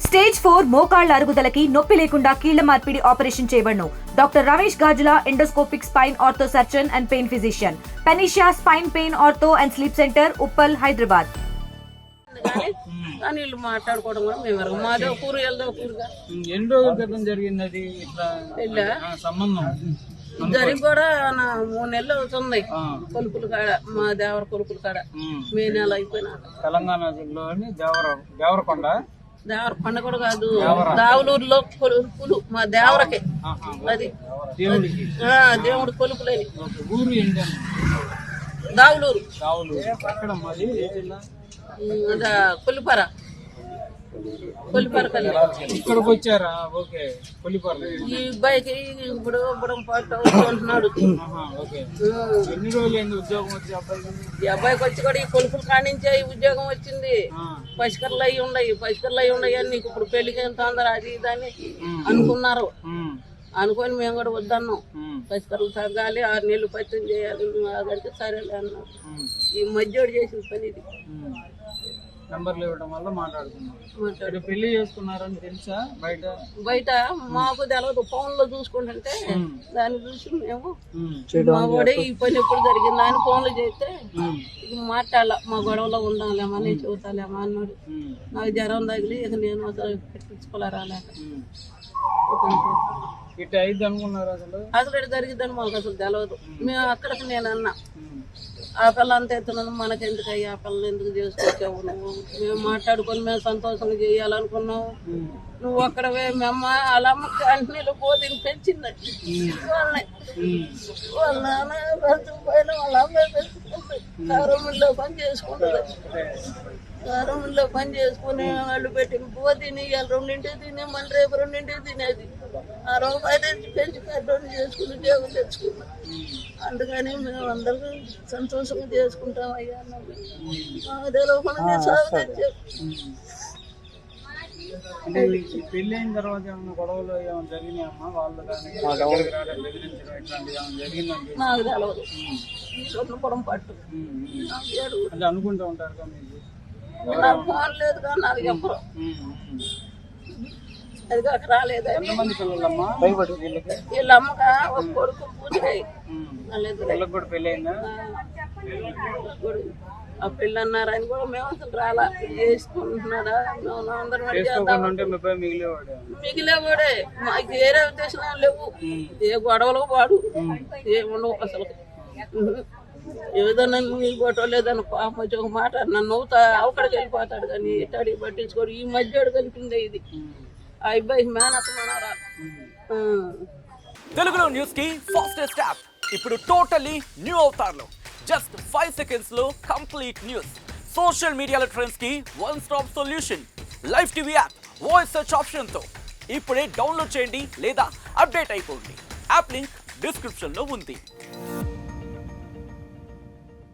Stage 4 మోకాళ్ల అరుగుదలకి నొప్పి లేకుండా కీళ్ల మార్పిడి ఆపరేషన్ చేయబడును. Doctor Ramesh Gajula, endoscopic spine ortho surgeon and pain physician, panacea spine pain ortho and sleep centre, Uppal, Hyderabad. వీళ్ళు మాట్లాడుకోవడం కూడా మేము మాదే ఊరు వెళ్దాం ఊరుగా. ఎన్ని రోజుల క్రితం జరిగింది అది ఇట్లా సంబంధం? జరిగి కూడా 3 నెలలు అవుతుంది. కొలుపుల కాడ, మా దేవర కొలుపుల కాడ మే నెల అయిపోయినా. తెలంగాణలోని దేవరకొండ దేవరకొండ కూడా కాదు, దావులూరులో కొలుపులు మా దేవరకి. అది దేవుడి కొలుపులని. ఊరు ఏంటి? దావులూరు. ఎక్కడ మాది? కొల్లిపార. ఇక్కడికి వచ్చారా? ఓకే, కొల్లిపార. ఈ అబ్బాయికి ఇప్పుడు అంటున్నాడు. ఎన్ని రోజులు ఉద్యోగం వచ్చి అబ్బాయికి? ఈ అబ్బాయికి వచ్చి కూడా ఈ కొలుపులు కానించే ఈ ఉద్యోగం వచ్చింది. పసికర్లు అయి ఉన్నాయి అని నీకు ఇప్పుడు పెళ్లికి ఎంత అందరు అది ఇదని అనుకున్నారు. అనుకొని మేము కూడా వద్దన్నాం. పసికర్లు తగ్గాలి, 6 నెలలు పచ్చం చేయాలి అదంటే సరేలే అన్నాం. ఈ మధ్యోడు చేసిన పని ఇది. నంబర్లు ఇవ్వడం వల్ల మాట్లాడుకున్నాం. పెళ్లి చేసుకున్నారని తెలుసా? బయట మాకు తెలియదు, ఫోన్ లో చూసుకుంటుంటే దాన్ని చూసి మేము మా వాడే ఈ పని ఎప్పుడు జరిగింది ఆయన ఫోన్లు చేస్తే ఇది మాట్లాడాల, మా గొడవలో ఉండాలేమా, నేను చెబుతాలేమా అన్నాడు. నాకు జ్వరం తగిలి ఇక నేను పెట్టించుకోలేరా లేక అసలు ఇటు జరిగిద్దని మాకు అసలు తెలియదు. మేము అక్కడికి నేను అన్నా, ఆ పిల్ల అంత ఎత్తున్నాను మనకెందుకు అయ్యి, ఆ పిల్లలు ఎందుకు చేసుకొచ్చావు నువ్వు? మేము మాట్లాడుకొని మేము సంతోషంగా చేయాలనుకున్నావు, నువ్వు అక్కడవే మేమ్మ అలా అమ్మ క్యాంటీన్లో పోతే పెంచిందండి. వాళ్ళ నాన్న పైన వాళ్ళ అమ్మాయి పెంచుకుంటుంది, కారంలో పని చేసుకుంటుంది. కారంలో పని చేసుకుని వాళ్ళు పెట్టిన పువ్వు తిని ఇవాళ 2 తిని మళ్ళీ రేపు 2 తినేది. ఆ రూపాయి తెచ్చి పెంచి కట్టోని చేసుకుని ఉద్యోగం తెచ్చుకున్నాం. అందుకని మేము అందరూ సంతోషంగా చేసుకుంటాం అయ్యా అన్నది. తెలియకుండా సాగు తెచ్చాం. పెళ్లి అయిన తర్వాత ఏమన్నా గొడవలు ఏమైనా జరిగినాయమ్మా? వాళ్ళు నాకు తెలవదు. సొన్నపురం పట్టు అంటే అనుకుంటూ ఉంటారు కదా. నాకు ఫోన్ లేదు కానీ నాకు చెప్పరు. అది కాక రాలేదు. ఎంతమంది పిల్లలమ్మా వీళ్ళ అమ్మక ఒక కొడుకు పూజకాయ పెళ్లి అయిందా? ఆ పెళ్ళి అన్నారు అని కూడా మేము అసలు రాలా. చేసుకుంటున్నారా మేము అందరం మిగిలేవాడే. మాకు వేరే ఉద్దేశం లేవు, ఏ గొడవలు వాడు ఏముండవు అసలు. ఏదన్నా నీ గొడవ లేదని పాప వచ్చి ఒక మాట నన్ను నవ్వుతా అక్కడికి వెళ్ళిపోతాడు కానీ ఇట్టడికి పట్టించుకోడు. ఈ మధ్యడు కలిపిందే ఇది. ఆ అబ్బాయి మేనత్త మనరా. తెలుగులో న్యూస్ కి ఫాస్టెస్ట్ యాప్ ఇప్పుడు టోటల్లీ న్యూ అవతార్లో జస్ట్ 5 seconds లో కంప్లీట్ న్యూస్. సోషల్ మీడియాలో ట్రెండ్స్ కి one stop solution. Live TV app voice search option తో ఇప్పుడే డౌన్లోడ్ చేయండి లేదా అప్డేట్ అయిపోండి. యాప్ లింక్ డిస్క్రిప్షన్ లో ఉంది.